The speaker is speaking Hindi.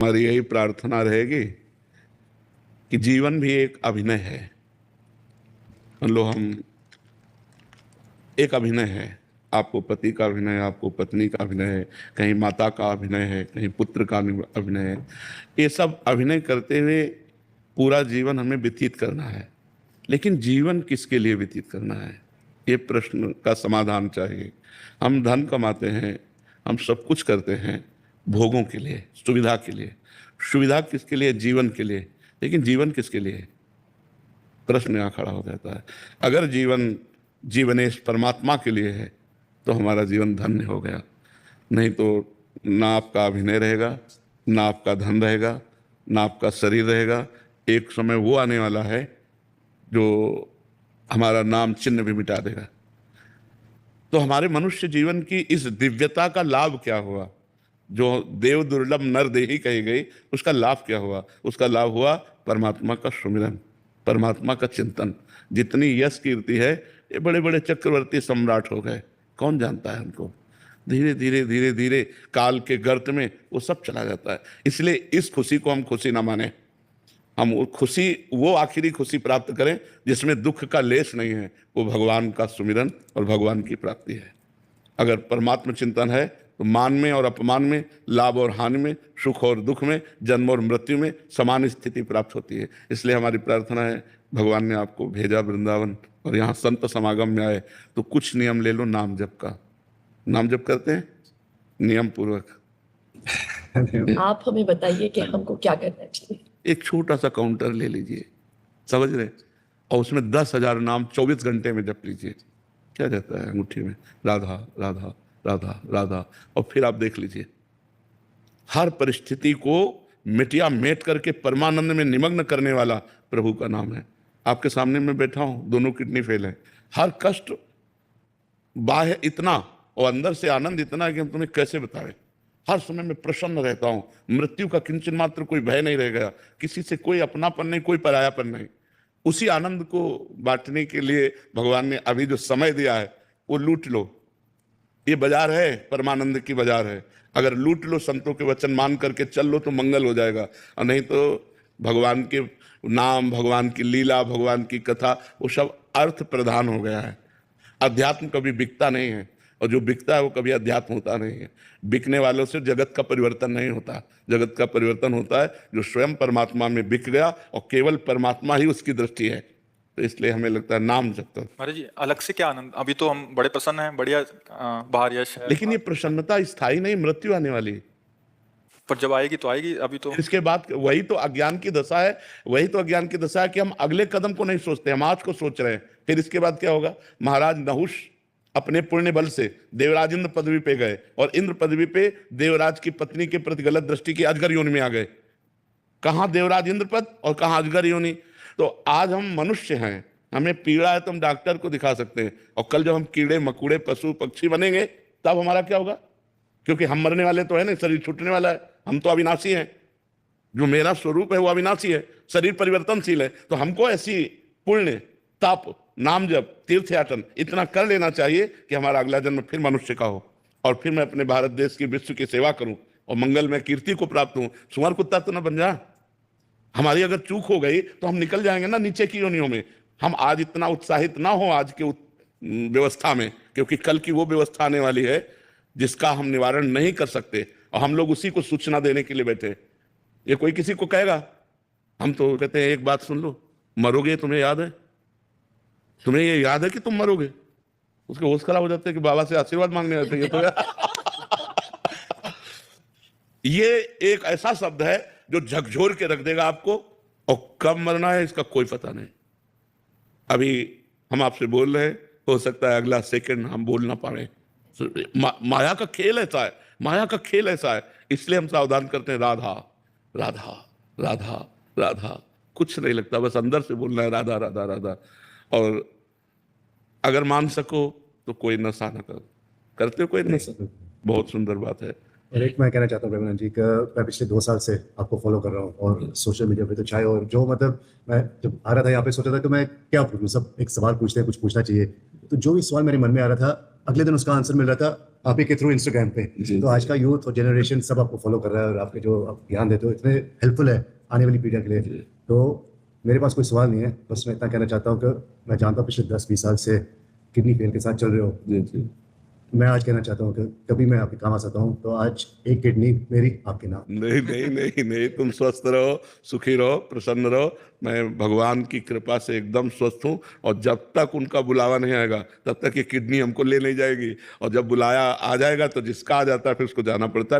हमारी यही प्रार्थना रहेगी कि जीवन भी एक अभिनय है। मान लो हम एक अभिनय है, आपको पति का अभिनय है, आपको पत्नी का अभिनय है, कहीं माता का अभिनय है, कहीं पुत्र का अभिनय है। ये सब अभिनय करते हुए पूरा जीवन हमें व्यतीत करना है। लेकिन जीवन किसके लिए व्यतीत करना है, ये प्रश्न का समाधान चाहिए। हम धन कमाते हैं, हम सब कुछ करते हैं भोगों के लिए, सुविधा के लिए। सुविधा किसके लिए? जीवन के लिए। लेकिन जीवन किसके लिए? प्रश्न यहाँ खड़ा हो जाता है। अगर जीवन जीवनेश परमात्मा के लिए है तो हमारा जीवन धन्य हो गया। नहीं तो ना आपका अभिनय रहेगा, ना आपका धन रहेगा, ना आपका शरीर रहेगा। एक समय वो आने वाला है जो हमारा नाम चिन्ह भी मिटा देगा। तो हमारे मनुष्य जीवन की इस दिव्यता का लाभ क्या हुआ? जो देव दुर्लभ नर देही कही गई, उसका लाभ क्या हुआ? उसका लाभ हुआ परमात्मा का सुमिरन, परमात्मा का चिंतन। जितनी यश कीर्ति है, ये बड़े बड़े चक्रवर्ती सम्राट हो गए, कौन जानता है उनको? धीरे धीरे धीरे धीरे काल के गर्त में वो सब चला जाता है। इसलिए इस खुशी को हम खुशी ना माने। हम वो खुशी, वो आखिरी खुशी प्राप्त करें जिसमें दुख का लेश नहीं है। वो भगवान का सुमिरन और भगवान की प्राप्ति है। अगर परमात्मा चिंतन है तो मान में और अपमान में, लाभ और हानि में, सुख और दुख में, जन्म और मृत्यु में समान स्थिति प्राप्त होती है। इसलिए हमारी प्रार्थना है, भगवान ने आपको भेजा वृंदावन और यहाँ संत समागम में आए तो कुछ नियम ले लो नाम जप का। नाम जप करते हैं नियम पूर्वक। आप हमें बताइए कि हमको क्या करना चाहिए। एक छोटा सा काउंटर ले लीजिए, समझ रहे, और उसमें 10,000 नाम 24 घंटे में जप लीजिए। क्या जाता है अंगूठी में? राधा राधा राधा राधा। और फिर आप देख लीजिए, हर परिस्थिति को मिटिया मेट करके परमानंद में निमग्न करने वाला प्रभु का नाम है। आपके सामने मैं बैठा हूं, दोनों किडनी फेल है। हर कष्ट बाह्य इतना और अंदर से आनंद इतना है कि हम तुम्हें कैसे बताएं। हर समय मैं प्रसन्न रहता हूं, मृत्यु का किंचन मात्र कोई भय नहीं रह गया, किसी से कोई अपनापन नहीं, कोई परायापन नहीं। उसी आनंद को बांटने के लिए भगवान ने अभी जो समय दिया है वो लूट लो। ये बाजार है, परमानंद की बाजार है। अगर लूट लो, संतों के वचन मान करके चल लो तो मंगल हो जाएगा, और नहीं तो भगवान के नाम, भगवान की लीला, भगवान की कथा, वो सब अर्थ प्रधान हो गया है। अध्यात्म कभी बिकता नहीं है, और जो बिकता है वो कभी अध्यात्म होता नहीं है। बिकने वालों से जगत का परिवर्तन नहीं होता। जगत का परिवर्तन होता है जो स्वयं परमात्मा में बिक गया और केवल परमात्मा ही उसकी दृष्टि है। तो इसलिए हमें लगता है नाम जब तक। महाराज जी, अलग से क्या आनंद, अभी तो हम बड़े प्रसन्न हैं, बढ़िया बाहर यश है, लेकिन ये प्रसन्नता स्थायी नहीं, मृत्यु आने वाली। पर जब आएगी तो आएगी। अभी तो इसके बाद वही तो अज्ञान की दशा है, वही तो अज्ञान की दशा है कि हम अगले कदम को नहीं सोचते, हम आज को सोच रहे हैं। फिर इसके बाद क्या होगा? महाराज नहुष अपने पुण्य बल से देवराज इंद्र पदवी पे गए, और इंद्र पदवी पे देवराज की पत्नी के प्रति गलत दृष्टि की अजगर योनि में आ गए। कहां देवराज इंद्र पद और कहां अजगर योनि। तो आज हम मनुष्य हैं, हमें पीड़ा है तो हम डॉक्टर को दिखा सकते हैं, और कल जब हम कीड़े मकुड़े पशु पक्षी बनेंगे तब हमारा क्या होगा? क्योंकि हम मरने वाले तो है नहीं, शरीर छूटने वाला है, हम तो अविनाशी हैं। जो मेरा स्वरूप है वो अविनाशी है, शरीर परिवर्तनशील है। तो हमको ऐसी पुण्य, तप, नाम जप, तीर्थ याटन इतना कर लेना चाहिए कि हमारा अगला जन्म फिर मनुष्य का हो, और फिर मैं अपने भारत देश की, विश्व की सेवा करूं और मंगल में कीर्ति को प्राप्त हूं। सुअर कुत्ता तो ना बन जा। हमारी अगर चूक हो गई तो हम निकल जाएंगे ना नीचे की योनियों में। हम आज इतना उत्साहित ना हो आज के व्यवस्था में, क्योंकि कल की वो व्यवस्था आने वाली है जिसका हम निवारण नहीं कर सकते, और हम लोग उसी को सूचना देने के लिए बैठे। ये कोई किसी को कहेगा, हम तो कहते हैं एक बात सुन लो, मरोगे, तुम्हें याद है? तुम्हें ये याद है कि तुम मरोगे? उसके होश खराब हो जाते हैं कि बाबा से आशीर्वाद मांगने आते हैं। तो ये एक ऐसा शब्द है जो झकझोर के रख देगा आपको, और कब मरना है इसका कोई पता नहीं। अभी हम आपसे बोल रहे हैं, हो सकता है अगला सेकंड हम बोल ना पाए। माया का खेल ऐसा है, माया का खेल ऐसा है। इसलिए हम सावधान करते हैं, राधा राधा राधा राधा। कुछ नहीं लगता, बस अंदर से बोलना है राधा राधा राधा। और अगर मान सको तो कोई नशा न करो। करते हो कोई नशा? बहुत सुंदर बात है। और एक मैं कहना चाहता हूँ प्रेमानंद जी का, मैं पिछले 2 साल से आपको फॉलो कर रहा हूँ, और सोशल मीडिया पे तो चाहे, और जो मतलब मैं जब आ रहा था यहाँ पे सोचा था कि मैं क्या पूछूं, सब एक सवाल पूछते हैं, कुछ पूछना चाहिए। तो जो भी सवाल मेरे मन में आ रहा था, अगले दिन उसका आंसर मिल रहा था, आप ही के थ्रू इंस्टाग्राम पे। जी। तो आज का यूथ और जनरेशन सब आपको फॉलो कर रहा है और आपके जो आप ज्ञान देते हो इतने हेल्पफुल है आने वाली पीढ़ी के लिए। तो मेरे पास कोई सवाल नहीं है, बस मैं इतना कहना चाहता हूँ कि मैं जानता हूँ पिछले 10-20 साल से किडनी फेल के साथ चल रहे हो। जी जी। मैं आज कहना चाहता हूँ कि कभी मैं आपके काम आ सकता हूँ, तो आज एक किडनी मेरी आपके नाम। नहीं नहीं नहीं नहीं, तुम स्वस्थ रहो, सुखी रहो, प्रसन्न रहो। मैं भगवान की कृपा से एकदम स्वस्थ हूँ, और जब तक उनका बुलावा नहीं आएगा तब तक ये किडनी हमको ले नहीं जाएगी, और जब बुलाया आ जाएगा तो जिसका आ जाता है फिर उसको जाना पड़ता है।